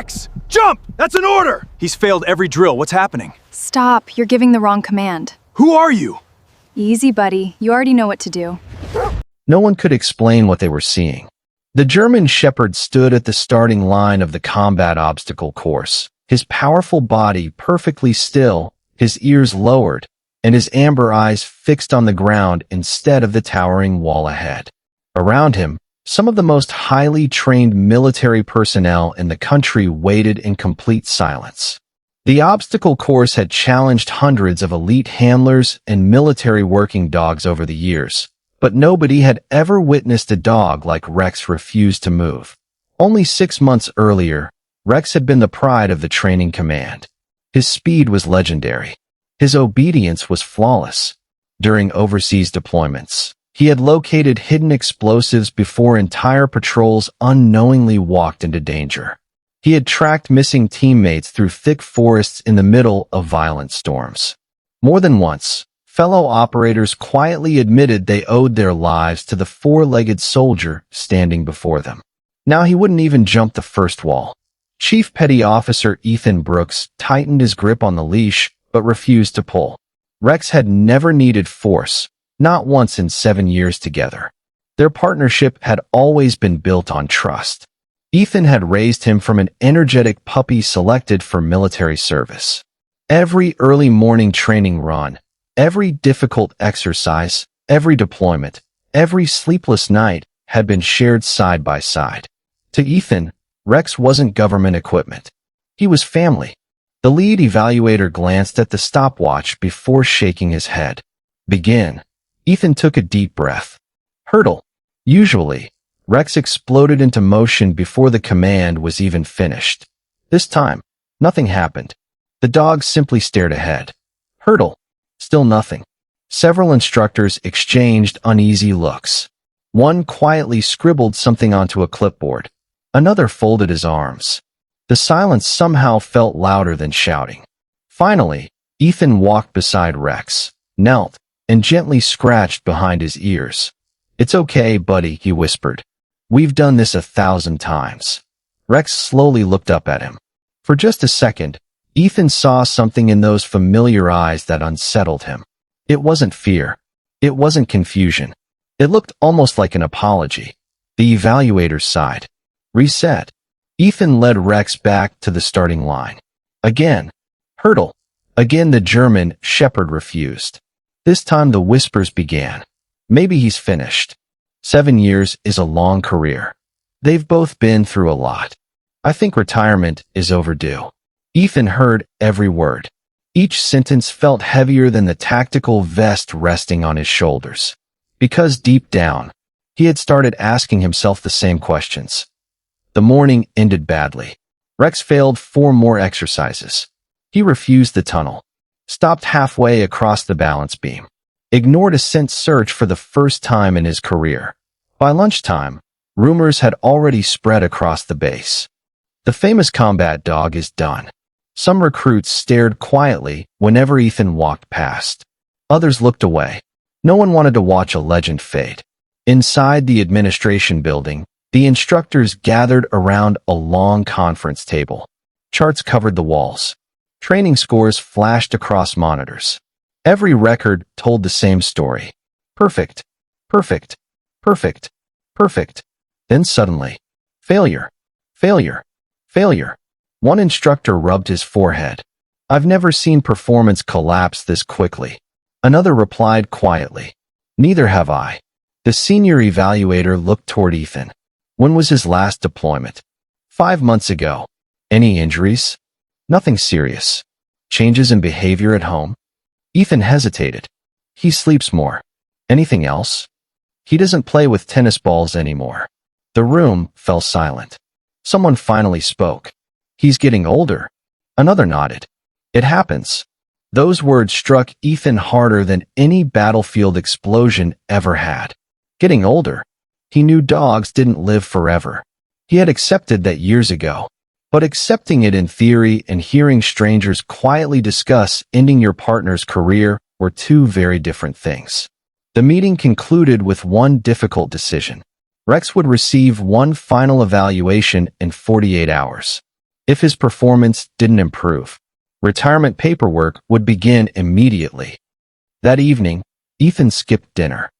Rex! Jump! That's an order! He's failed every drill. What's happening? Stop, you're giving the wrong command. Who are you? Easy, buddy. You already know what to do. No one could explain what they were seeing. The German shepherd stood at the starting line of the combat obstacle course, his powerful body perfectly still, his ears lowered, and his amber eyes fixed on the ground instead of the towering wall ahead. Around him, some of the most highly trained military personnel in the country waited in complete silence. The obstacle course had challenged hundreds of elite handlers and military working dogs over the years, but nobody had ever witnessed a dog like Rex refuse to move. Only 6 months earlier, Rex had been the pride of the training command. His speed was legendary. His obedience was flawless. During overseas deployments, he had located hidden explosives before entire patrols unknowingly walked into danger. He had tracked missing teammates through thick forests in the middle of violent storms. More than once, fellow operators quietly admitted they owed their lives to the four-legged soldier standing before them. Now he wouldn't even jump the first wall. Chief Petty Officer Ethan Brooks tightened his grip on the leash, but refused to pull. Rex had never needed force, not once in 7 years together. Their partnership had always been built on trust. Ethan had raised him from an energetic puppy selected for military service. Every early morning training run, every difficult exercise, every deployment, every sleepless night had been shared side by side. To Ethan, Rex wasn't government equipment. He was family. The lead evaluator glanced at the stopwatch before shaking his head. Begin. Ethan took a deep breath. Hurdle. Usually, Rex exploded into motion before the command was even finished. This time, nothing happened. The dog simply stared ahead. Hurdle. Still nothing. Several instructors exchanged uneasy looks. One quietly scribbled something onto a clipboard. Another folded his arms. The silence somehow felt louder than shouting. Finally, Ethan walked beside Rex, knelt, and gently scratched behind his ears. It's okay, buddy, he whispered. We've done this 1,000 times. Rex slowly looked up at him. For just a second, Ethan saw something in those familiar eyes that unsettled him. It wasn't fear. It wasn't confusion. It looked almost like an apology. The evaluator sighed. Reset. Ethan led Rex back to the starting line. Again. Hurdle. Again the German shepherd refused. This time the whispers began. Maybe he's finished. 7 years is a long career. They've both been through a lot. I think retirement is overdue. Ethan heard every word. Each sentence felt heavier than the tactical vest resting on his shoulders. Because deep down, he had started asking himself the same questions. The morning ended badly. Rex failed 4 more exercises. He refused the tunnel, stopped halfway across the balance beam, ignored a scent search for the first time in his career. By lunchtime, rumors had already spread across the base. The famous combat dog is done. Some recruits stared quietly whenever Ethan walked past. Others looked away. No one wanted to watch a legend fade. Inside the administration building, the instructors gathered around a long conference table. Charts covered the walls. Training scores flashed across monitors. Every record told the same story. Perfect. Perfect. Perfect. Perfect. Then suddenly, failure. Failure. Failure. One instructor rubbed his forehead. I've never seen performance collapse this quickly. Another replied quietly. Neither have I. The senior evaluator looked toward Ethan. When was his last deployment? 5 months ago. Any injuries? Nothing serious. Changes in behavior at home? Ethan hesitated. He sleeps more. Anything else? He doesn't play with tennis balls anymore. The room fell silent. Someone finally spoke. He's getting older. Another nodded. It happens. Those words struck Ethan harder than any battlefield explosion ever had. Getting older. He knew dogs didn't live forever. He had accepted that years ago. But accepting it in theory and hearing strangers quietly discuss ending your partner's career were two very different things. The meeting concluded with one difficult decision. Rex would receive one final evaluation in 48 hours. If his performance didn't improve, retirement paperwork would begin immediately. That evening, Ethan skipped dinner.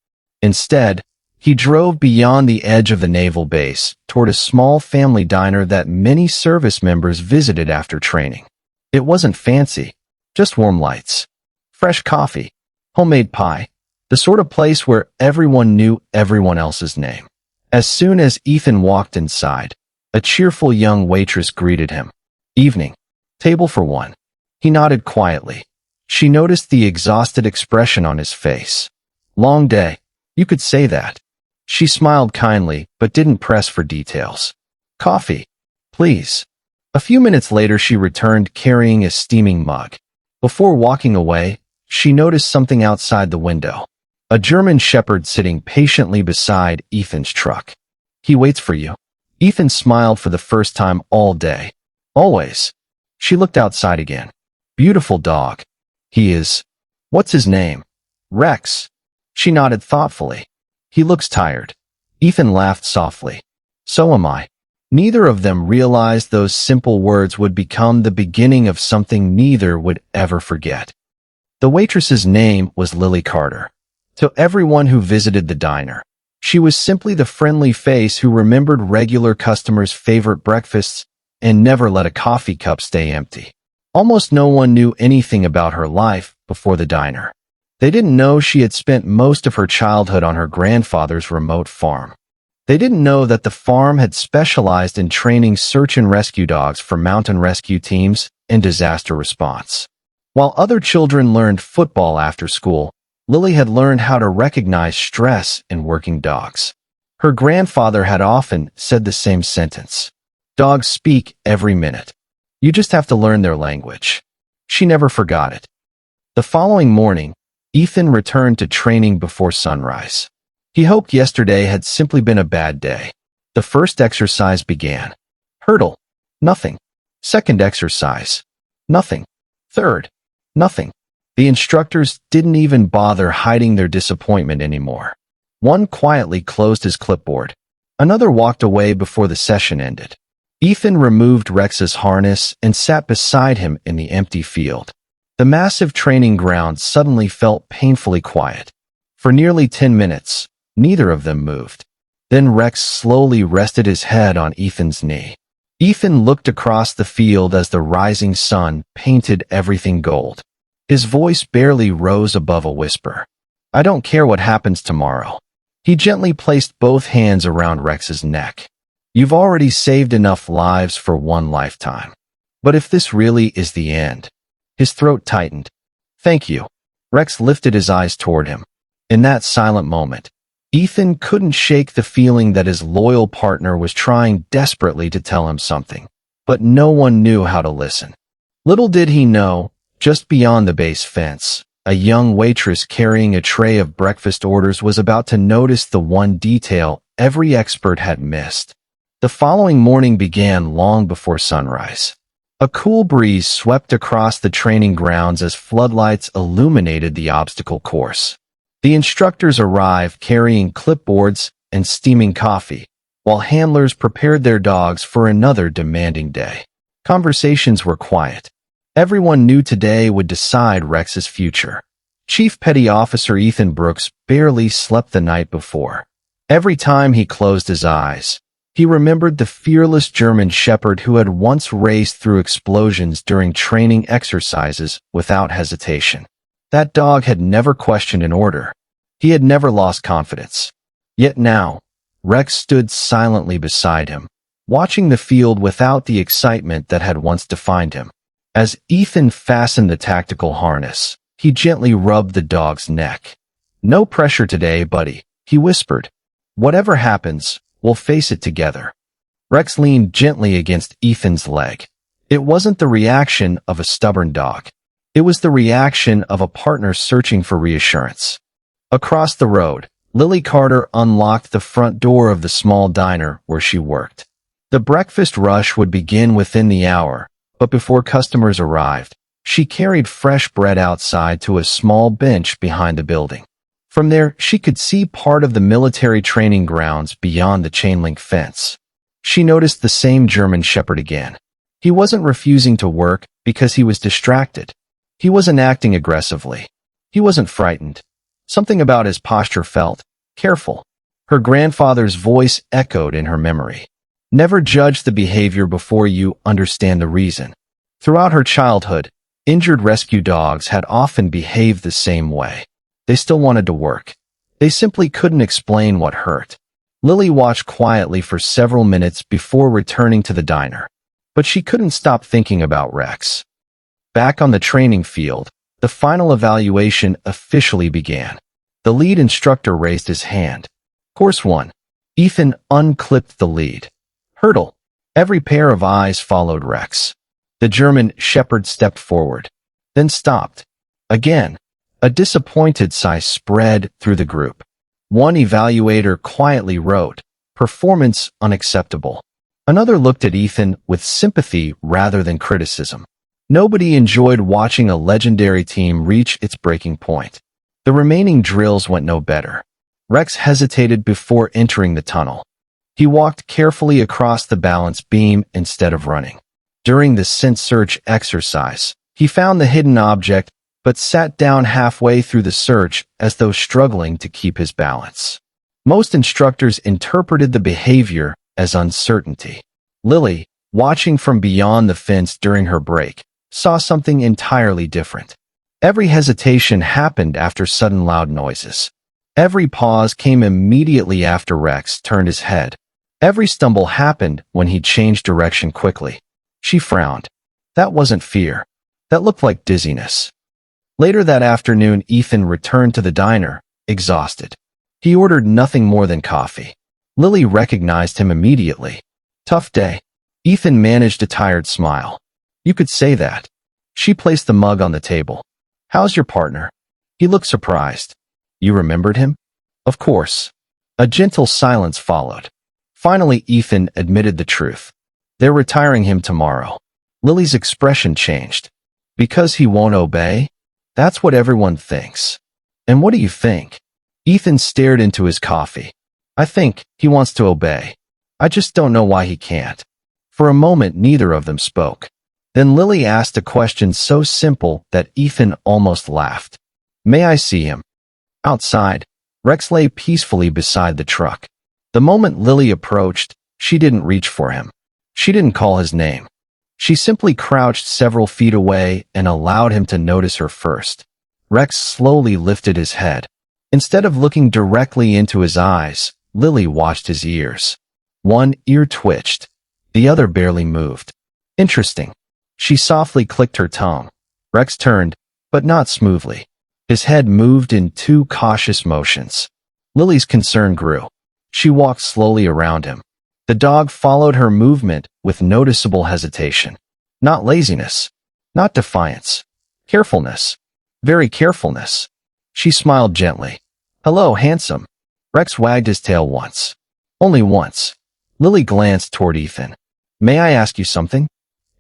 Instead, he drove beyond the edge of the naval base toward a small family diner that many service members visited after training. It wasn't fancy, just warm lights, fresh coffee, homemade pie, the sort of place where everyone knew everyone else's name. As soon as Ethan walked inside, a cheerful young waitress greeted him. "Evening. Table for one." He nodded quietly. She noticed the exhausted expression on his face. "Long day. You could say that." She smiled kindly, but didn't press for details. "Coffee, please." A few minutes later, she returned carrying a steaming mug. Before walking away, she noticed something outside the window. A German shepherd sitting patiently beside Ethan's truck. "He waits for you." Ethan smiled for the first time all day. "Always." She looked outside again. "Beautiful dog." "He is." "What's his name?" "Rex." She nodded thoughtfully. "He looks tired." Ethan laughed softly. "So am I." Neither of them realized those simple words would become the beginning of something neither would ever forget. The waitress's name was Lily Carter. To everyone who visited the diner, she was simply the friendly face who remembered regular customers' favorite breakfasts and never let a coffee cup stay empty. Almost no one knew anything about her life before the diner. They didn't know she had spent most of her childhood on her grandfather's remote farm. They didn't know that the farm had specialized in training search and rescue dogs for mountain rescue teams and disaster response. While other children learned football after school, Lily had learned how to recognize stress in working dogs. Her grandfather had often said the same sentence. "Dogs speak every minute. You just have to learn their language." She never forgot it. The following morning, Ethan returned to training before sunrise. He hoped yesterday had simply been a bad day. The first exercise began. Hurdle. Nothing. Second exercise. Nothing. Third. Nothing. The instructors didn't even bother hiding their disappointment anymore. One quietly closed his clipboard. Another walked away before the session ended. Ethan removed Rex's harness and sat beside him in the empty field. The massive training ground suddenly felt painfully quiet. For nearly 10 minutes, neither of them moved. Then Rex slowly rested his head on Ethan's knee. Ethan looked across the field as the rising sun painted everything gold. His voice barely rose above a whisper. "I don't care what happens tomorrow." He gently placed both hands around Rex's neck. "You've already saved enough lives for one lifetime. But if this really is the end..." His throat tightened. "Thank you." Rex lifted his eyes toward him. In that silent moment, Ethan couldn't shake the feeling that his loyal partner was trying desperately to tell him something, but no one knew how to listen. Little did he know, just beyond the base fence, a young waitress carrying a tray of breakfast orders was about to notice the one detail every expert had missed. The following morning began long before sunrise. A cool breeze swept across the training grounds as floodlights illuminated the obstacle course. The instructors arrived carrying clipboards and steaming coffee, while handlers prepared their dogs for another demanding day. Conversations were quiet. Everyone knew today would decide Rex's future. Chief Petty Officer Ethan Brooks barely slept the night before. Every time he closed his eyes, he remembered the fearless German shepherd who had once raced through explosions during training exercises without hesitation. That dog had never questioned an order. He had never lost confidence. Yet now, Rex stood silently beside him, watching the field without the excitement that had once defined him. As Ethan fastened the tactical harness, he gently rubbed the dog's neck. "No pressure today, buddy," he whispered. "Whatever happens, we'll face it together." Rex leaned gently against Ethan's leg. It wasn't the reaction of a stubborn dog. It was the reaction of a partner searching for reassurance. Across the road, Lily Carter unlocked the front door of the small diner where she worked. The breakfast rush would begin within the hour, but before customers arrived, she carried fresh bread outside to a small bench behind the building. From there, she could see part of the military training grounds beyond the chain-link fence. She noticed the same German shepherd again. He wasn't refusing to work because he was distracted. He wasn't acting aggressively. He wasn't frightened. Something about his posture felt careful. Her grandfather's voice echoed in her memory. Never judge the behavior before you understand the reason. Throughout her childhood, injured rescue dogs had often behaved the same way. They still wanted to work. They simply couldn't explain what hurt. Lily watched quietly for several minutes before returning to the diner. But she couldn't stop thinking about Rex. Back on the training field, the final evaluation officially began. The lead instructor raised his hand. Course 1. Ethan unclipped the lead. Hurdle. Every pair of eyes followed Rex. The German shepherd stepped forward, then stopped. Again, a disappointed sigh spread through the group. One evaluator quietly wrote, "Performance unacceptable." Another looked at Ethan with sympathy rather than criticism. Nobody enjoyed watching a legendary team reach its breaking point. The remaining drills went no better. Rex hesitated before entering the tunnel. He walked carefully across the balance beam instead of running. During the scent search exercise, he found the hidden object but sat down halfway through the search as though struggling to keep his balance. Most instructors interpreted the behavior as uncertainty. Lily, watching from beyond the fence during her break, saw something entirely different. Every hesitation happened after sudden loud noises. Every pause came immediately after Rex turned his head. Every stumble happened when he changed direction quickly. She frowned. That wasn't fear. That looked like dizziness. Later that afternoon, Ethan returned to the diner, exhausted. He ordered nothing more than coffee. Lily recognized him immediately. Tough day. Ethan managed a tired smile. You could say that. She placed the mug on the table. How's your partner? He looked surprised. You remembered him? Of course. A gentle silence followed. Finally, Ethan admitted the truth. They're retiring him tomorrow. Lily's expression changed. Because he won't obey? That's what everyone thinks. And what do you think? Ethan stared into his coffee. I think he wants to obey. I just don't know why he can't. For a moment, neither of them spoke. Then Lily asked a question so simple that Ethan almost laughed. May I see him? Outside, Rex lay peacefully beside the truck. The moment Lily approached, she didn't reach for him. She didn't call his name. She simply crouched several feet away and allowed him to notice her first. Rex slowly lifted his head. Instead of looking directly into his eyes, Lily watched his ears. One ear twitched. The other barely moved. Interesting. She softly clicked her tongue. Rex turned, but not smoothly. His head moved in two cautious motions. Lily's concern grew. She walked slowly around him. The dog followed her movement with noticeable hesitation. Not laziness. Not defiance. Carefulness. Very carefulness. She smiled gently. Hello, handsome. Rex wagged his tail once. Only once. Lily glanced toward Ethan. May I ask you something?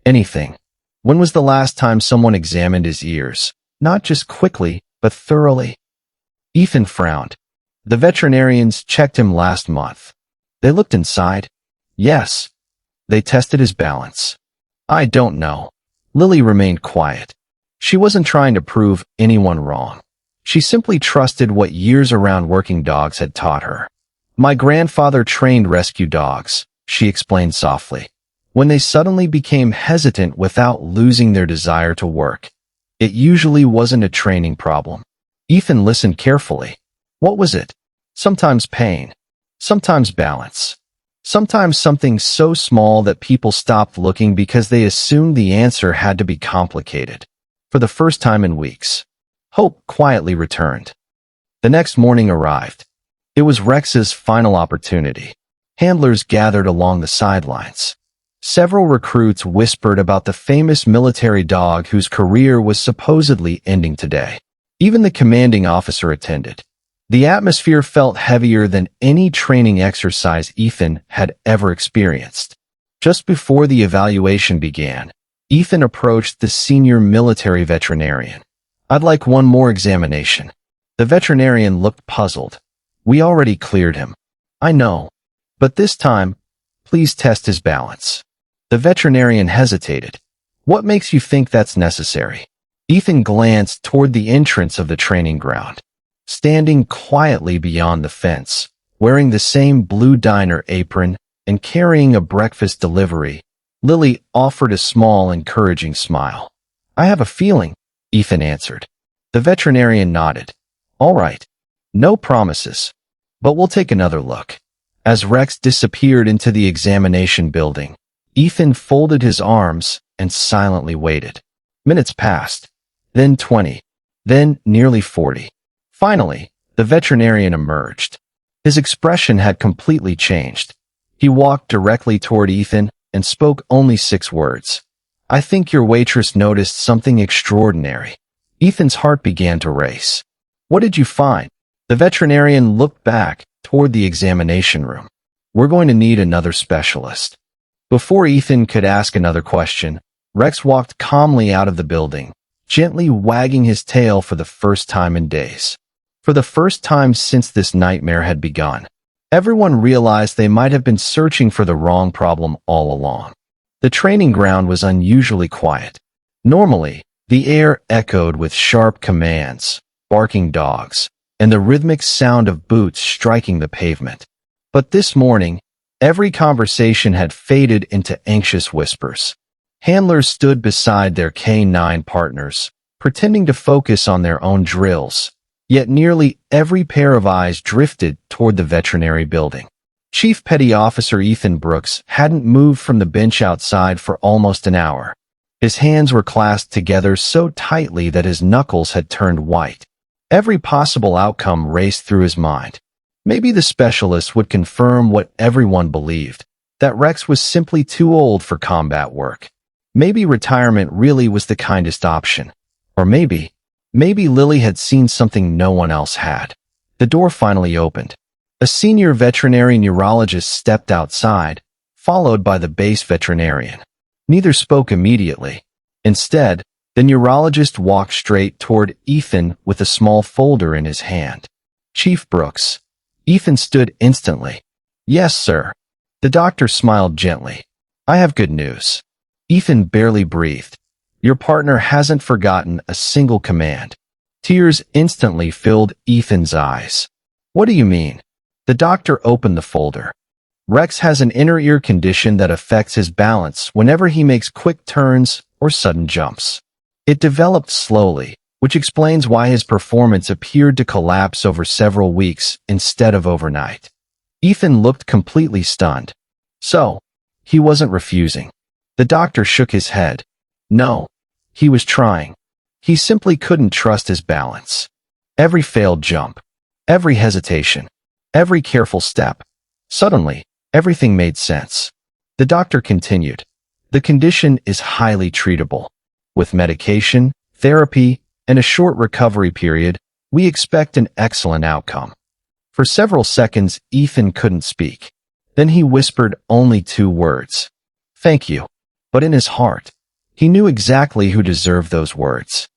Anything. When was the last time someone examined his ears? Not just quickly, but thoroughly. Ethan frowned. The veterinarians checked him last month. They looked inside. Yes. They tested his balance. I don't know. Lily remained quiet. She wasn't trying to prove anyone wrong. She simply trusted what years around working dogs had taught her. My grandfather trained rescue dogs, she explained softly. When they suddenly became hesitant without losing their desire to work, it usually wasn't a training problem. Ethan listened carefully. What was it? Sometimes pain. Sometimes balance. Sometimes something so small that people stopped looking because they assumed the answer had to be complicated. For the first time in weeks, hope quietly returned. The next morning arrived. It was Rex's final opportunity. Handlers gathered along the sidelines. Several recruits whispered about the famous military dog whose career was supposedly ending today. Even the commanding officer attended. The atmosphere felt heavier than any training exercise Ethan had ever experienced. Just before the evaluation began, Ethan approached the senior military veterinarian. I'd like one more examination. The veterinarian looked puzzled. We already cleared him. I know. But this time, please test his balance. The veterinarian hesitated. What makes you think that's necessary? Ethan glanced toward the entrance of the training ground. Standing quietly beyond the fence, wearing the same blue diner apron and carrying a breakfast delivery, Lily offered a small, encouraging smile. I have a feeling, Ethan answered. The veterinarian nodded. All right. No promises. But we'll take another look. As Rex disappeared into the examination building, Ethan folded his arms and silently waited. Minutes passed, then 20, then nearly 40. Finally, the veterinarian emerged. His expression had completely changed. He walked directly toward Ethan and spoke only 6 words. I think your waitress noticed something extraordinary. Ethan's heart began to race. What did you find? The veterinarian looked back toward the examination room. We're going to need another specialist. Before Ethan could ask another question, Rex walked calmly out of the building, gently wagging his tail for the first time in days. For the first time since this nightmare had begun, everyone realized they might have been searching for the wrong problem all along. The training ground was unusually quiet. Normally, the air echoed with sharp commands, barking dogs, and the rhythmic sound of boots striking the pavement. But this morning, every conversation had faded into anxious whispers. Handlers stood beside their canine partners, pretending to focus on their own drills, yet nearly every pair of eyes drifted toward the veterinary building. Chief Petty Officer Ethan Brooks hadn't moved from the bench outside for almost an hour. His hands were clasped together so tightly that his knuckles had turned white. Every possible outcome raced through his mind. Maybe the specialist would confirm what everyone believed, that Rex was simply too old for combat work. Maybe retirement really was the kindest option. Or maybe Lily had seen something no one else had. The door finally opened. A senior veterinary neurologist stepped outside, followed by the base veterinarian. Neither spoke immediately. Instead, the neurologist walked straight toward Ethan with a small folder in his hand. Chief Brooks. Ethan stood instantly. Yes, sir. The doctor smiled gently. I have good news. Ethan barely breathed. Your partner hasn't forgotten a single command. Tears instantly filled Ethan's eyes. What do you mean? The doctor opened the folder. Rex has an inner ear condition that affects his balance whenever he makes quick turns or sudden jumps. It developed slowly, which explains why his performance appeared to collapse over several weeks instead of overnight. Ethan looked completely stunned. So, he wasn't refusing. The doctor shook his head. No, he was trying. He simply couldn't trust his balance. Every failed jump, every hesitation, every careful step. Suddenly, everything made sense. The doctor continued. The condition is highly treatable. With medication, therapy, and a short recovery period, we expect an excellent outcome. For several seconds, Ethan couldn't speak. Then he whispered only 2 words. Thank you. But in his heart, he knew exactly who deserved those words.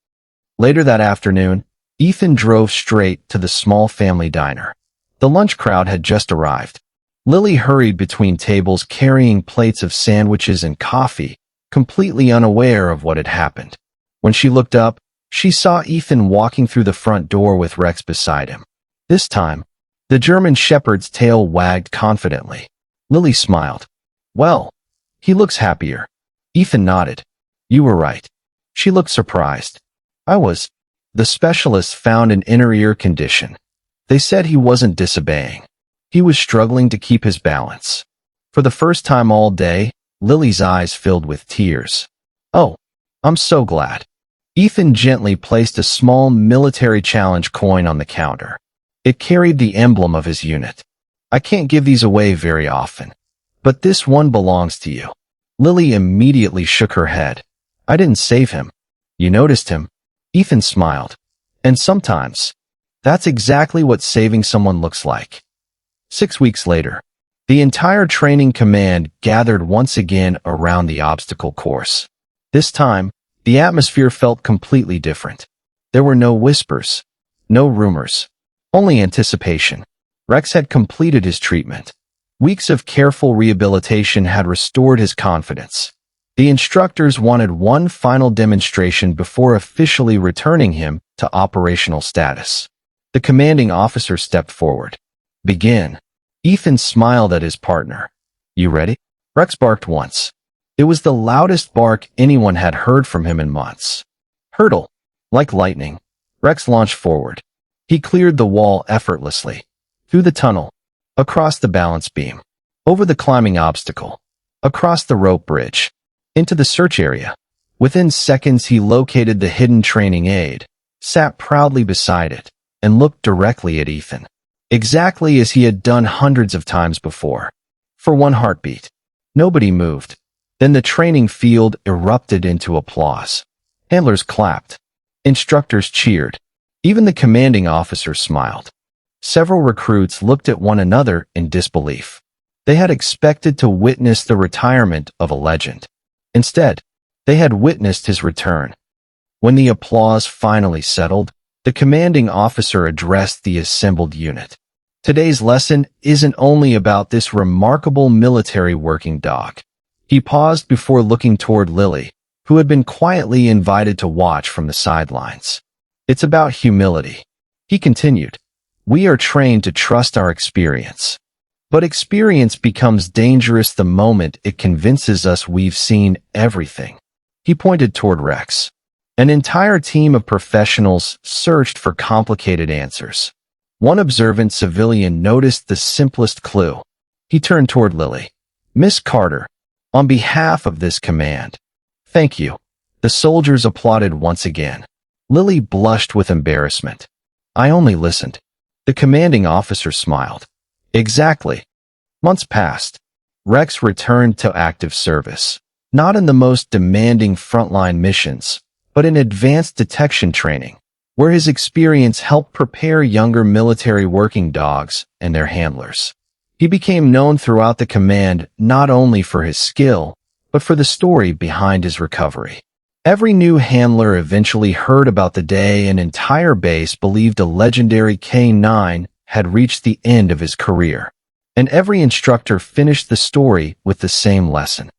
Later that afternoon, Ethan drove straight to the small family diner. The lunch crowd had just arrived. Lily hurried between tables carrying plates of sandwiches and coffee, completely unaware of what had happened. When she looked up, she saw Ethan walking through the front door with Rex beside him. This time, the German Shepherd's tail wagged confidently. Lily smiled. Well, he looks happier. Ethan nodded. You were right. She looked surprised. I was. The specialist found an inner ear condition. They said he wasn't disobeying. He was struggling to keep his balance. For the first time all day, Lily's eyes filled with tears. Oh, I'm so glad. Ethan gently placed a small military challenge coin on the counter. It carried the emblem of his unit. I can't give these away very often, but this one belongs to you. Lily immediately shook her head. I didn't save him. You noticed him. Ethan smiled. And sometimes, that's exactly what saving someone looks like. 6 weeks later, the entire training command gathered once again around the obstacle course. This time, the atmosphere felt completely different. There were no whispers, no rumors, only anticipation. Rex had completed his treatment. Weeks of careful rehabilitation had restored his confidence. The instructors wanted one final demonstration before officially returning him to operational status. The commanding officer stepped forward. Begin. Ethan smiled at his partner. You ready? Rex barked once. It was the loudest bark anyone had heard from him in months. Hurdle. Like lightning, Rex launched forward. He cleared the wall effortlessly. Through the tunnel. Across the balance beam. Over the climbing obstacle. Across the rope bridge. Into the search area. Within seconds he located the hidden training aid, sat proudly beside it, and looked directly at Ethan. Exactly as he had done hundreds of times before. For one heartbeat. Nobody moved. Then the training field erupted into applause. Handlers clapped. Instructors cheered. Even the commanding officer smiled. Several recruits looked at one another in disbelief. They had expected to witness the retirement of a legend. Instead, they had witnessed his return. When the applause finally settled, the commanding officer addressed the assembled unit. Today's lesson isn't only about this remarkable military working dog. He paused before looking toward Lily, who had been quietly invited to watch from the sidelines. It's about humility. He continued. We are trained to trust our experience. But experience becomes dangerous the moment it convinces us we've seen everything. He pointed toward Rex. An entire team of professionals searched for complicated answers. One observant civilian noticed the simplest clue. He turned toward Lily. Miss Carter, on behalf of this command. Thank you. The soldiers applauded once again. Lily blushed with embarrassment. I only listened. The commanding officer smiled. Exactly. Months passed. Rex returned to active service, not in the most demanding frontline missions, but in advanced detection training, where his experience helped prepare younger military working dogs and their handlers. He became known throughout the command not only for his skill, but for the story behind his recovery. Every new handler eventually heard about the day an entire base believed a legendary K9 had reached the end of his career. And every instructor finished the story with the same lesson.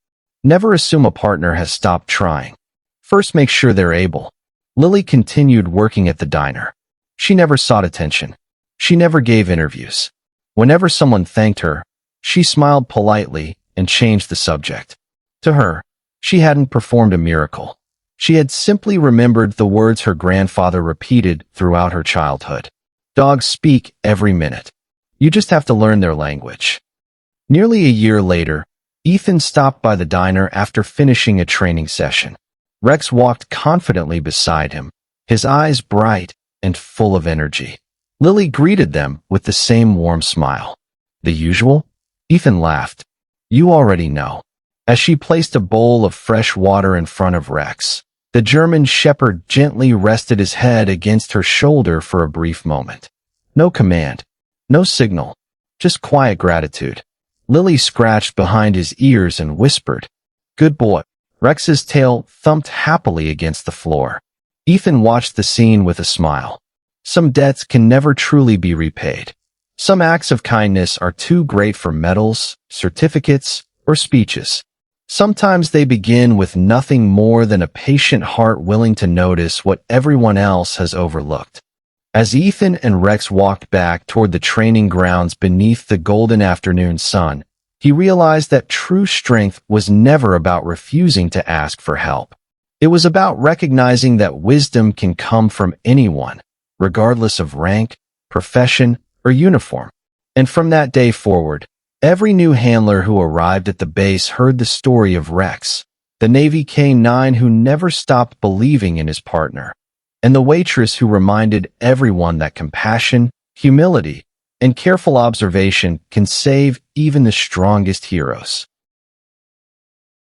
Never assume a partner has stopped trying. First make sure they're able. Lily continued working at the diner. She never sought attention. She never gave interviews. Whenever someone thanked her, she smiled politely and changed the subject. To her, she hadn't performed a miracle. She had simply remembered the words her grandfather repeated throughout her childhood. Dogs speak every minute. You just have to learn their language. Nearly a year later, Ethan stopped by the diner after finishing a training session. Rex walked confidently beside him, his eyes bright and full of energy. Lily greeted them with the same warm smile. The usual? Ethan laughed. You already know. As she placed a bowl of fresh water in front of Rex, the German shepherd gently rested his head against her shoulder for a brief moment. No command, no signal, just quiet gratitude. Lily scratched behind his ears and whispered, Good boy. Rex's tail thumped happily against the floor. Ethan watched the scene with a smile. Some debts can never truly be repaid. Some acts of kindness are too great for medals, certificates, or speeches. Sometimes they begin with nothing more than a patient heart willing to notice what everyone else has overlooked. As Ethan and Rex walked back toward the training grounds beneath the golden afternoon sun, he realized that true strength was never about refusing to ask for help. It was about recognizing that wisdom can come from anyone, regardless of rank, profession, or uniform. And from that day forward, every new handler who arrived at the base heard the story of Rex, the Navy K9 who never stopped believing in his partner, and the waitress who reminded everyone that compassion, humility, and careful observation can save even the strongest heroes.